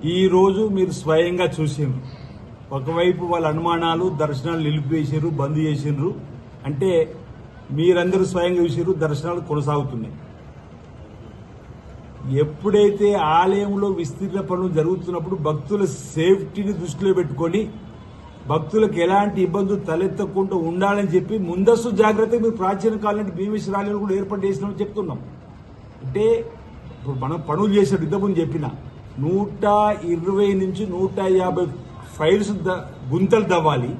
ఈ రోజు మీరు స్వయంగా చూసిండ్రు. ఒకవైపు వాళ్ళ అనుమానాలు, దర్శనాలు నిలిపివేసారు, బంద్ చేసిండ్రు. అంటే మీరందరూ స్వయంగా చూసారు, దర్శనాలు కొనసాగుతున్నాయి. ఎప్పుడైతే ఆలయంలో విస్తీర్ణ పనులు జరుగుతున్నప్పుడు భక్తుల సేఫ్టీని దృష్టిలో పెట్టుకొని భక్తులకు ఎలాంటి ఇబ్బందులు తలెత్తకుండా ఉండాలని చెప్పి ముందస్తు జాగ్రత్తగా మీరు ప్రాచీన కాలం భీమేశ్వర ఆలయాలు కూడా ఏర్పాటు చేసినామని చెప్తున్నాం. అంటే ఇప్పుడు మనం పనులు చేసినట్టు ఇంతకుముందు చెప్పిన 120 నుంచి 150 ఫైల్స్ గుంతలు తవ్వాలి,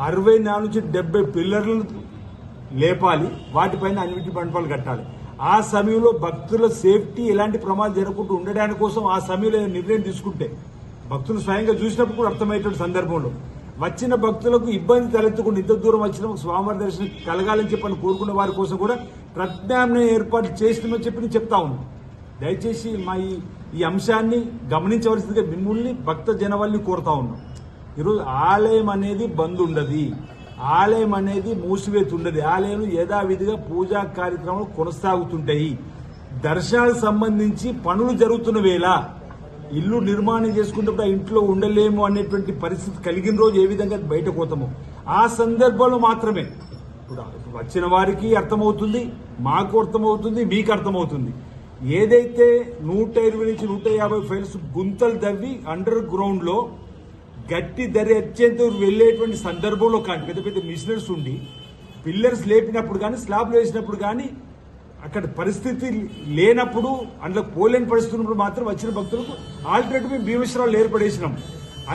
64 నుంచి 70 పిల్లర్లను లేపాలి, వాటిపైన అన్నిటి మండపాలు కట్టాలి. ఆ సమయంలో భక్తుల సేఫ్టీ ఎలాంటి ప్రమాదం జరగకుండా ఉండడానికి కోసం ఆ సమయంలో నిర్ణయం తీసుకుంటే భక్తులు స్వయంగా చూసినప్పుడు కూడా అర్థమయ్యేటువంటి సందర్భంలో వచ్చిన భక్తులకు ఇబ్బంది తలెత్తకుండా ఇంత దూరం వచ్చిన స్వామివారి దర్శనం కలగాలని చెప్పని కోరుకున్న వారి కోసం కూడా ప్రత్యామ్నాయ ఏర్పాటు చేసినామని చెప్పి నేను చెప్తా ఉన్నాను. దయచేసి మా ఈ అంశాన్ని గమనించవలసిందిగా మిమ్మల్ని భక్త జనవల్ని కోరుతా ఉన్నాం. ఈరోజు ఆలయం అనేది బంద్ ఉండదు, ఆలయం అనేది మూసివేత ఉండదు. ఆలయంలో యథావిధిగా పూజా కార్యక్రమాలు కొనసాగుతుంటాయి. దర్శనాలకు సంబంధించి పనులు జరుగుతున్న వేళ ఇల్లు నిర్మాణం చేసుకున్నప్పుడు ఆ ఇంట్లో ఉండలేము అనేటువంటి పరిస్థితి కలిగిన రోజు ఏ విధంగా బయటకు పోతామో ఆ సందర్భంలో మాత్రమే ఇప్పుడు వచ్చిన వారికి అర్థమవుతుంది, మాకు అర్థమవుతుంది, మీకు అర్థమవుతుంది. ఏదైతే 120 నుంచి 150 ఫైల్స్ గుంతలు తవ్వి అండర్ గ్రౌండ్ లో గట్టి ధర వచ్చేంత వెళ్లేటువంటి సందర్భంలో కానీ పెద్ద పెద్ద మిషనరీస్ ఉండి పిల్లర్స్ లేపినప్పుడు కానీ స్లాబ్లు వేసినప్పుడు కానీ అక్కడ పరిస్థితి లేనప్పుడు అందులో పోలేని పరిస్థితి ఉన్నప్పుడు మాత్రం వచ్చిన భక్తులకు ఆల్టర్నేటివ్ భీమేశ్వరాలు ఏర్పడేసినాం.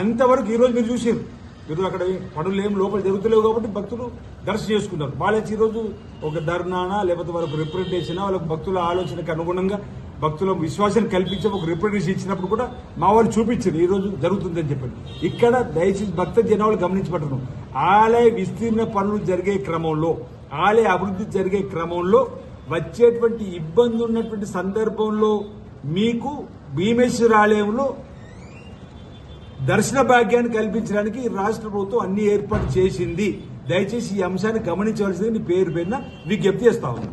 అంతవరకు ఈరోజు మీరు చూసారు. ఈరోజు అక్కడ పనులు ఏం లోపల జరుగుతలేవు కాబట్టి భక్తులు దర్శనం చేసుకున్నారు. వాళ్ళకి ఈరోజు ఒక ధర్నానా లేకపోతే వాళ్ళకు రిప్రజెంటేషన్ వాళ్ళకు భక్తుల ఆలోచనకు అనుగుణంగా భక్తుల విశ్వాసం కల్పించే ఒక రిప్రజెంటేషన్ ఇచ్చినప్పుడు కూడా మా వాళ్ళు చూపించారు ఈ రోజు జరుగుతుందని చెప్పండి. ఇక్కడ దయచేసి భక్త జనాలు గమనించబట్టను. ఆలయ విస్తీర్ణ పనులు జరిగే క్రమంలో, ఆలయ అభివృద్ధి జరిగే క్రమంలో వచ్చేటువంటి ఇబ్బంది ఉన్నటువంటి సందర్భంలో మీకు భీమేశ్వర ఆలయంలో దర్శన భాగ్యాన్ని కల్పించడానికి రాష్ట్ర ప్రభుత్వం అన్ని ఏర్పాటు చేసింది. దయచేసి ఈ అంశాన్ని గమనించవలసింది పేరు పైన విజ్ఞప్తి చేస్తా ఉన్నాను.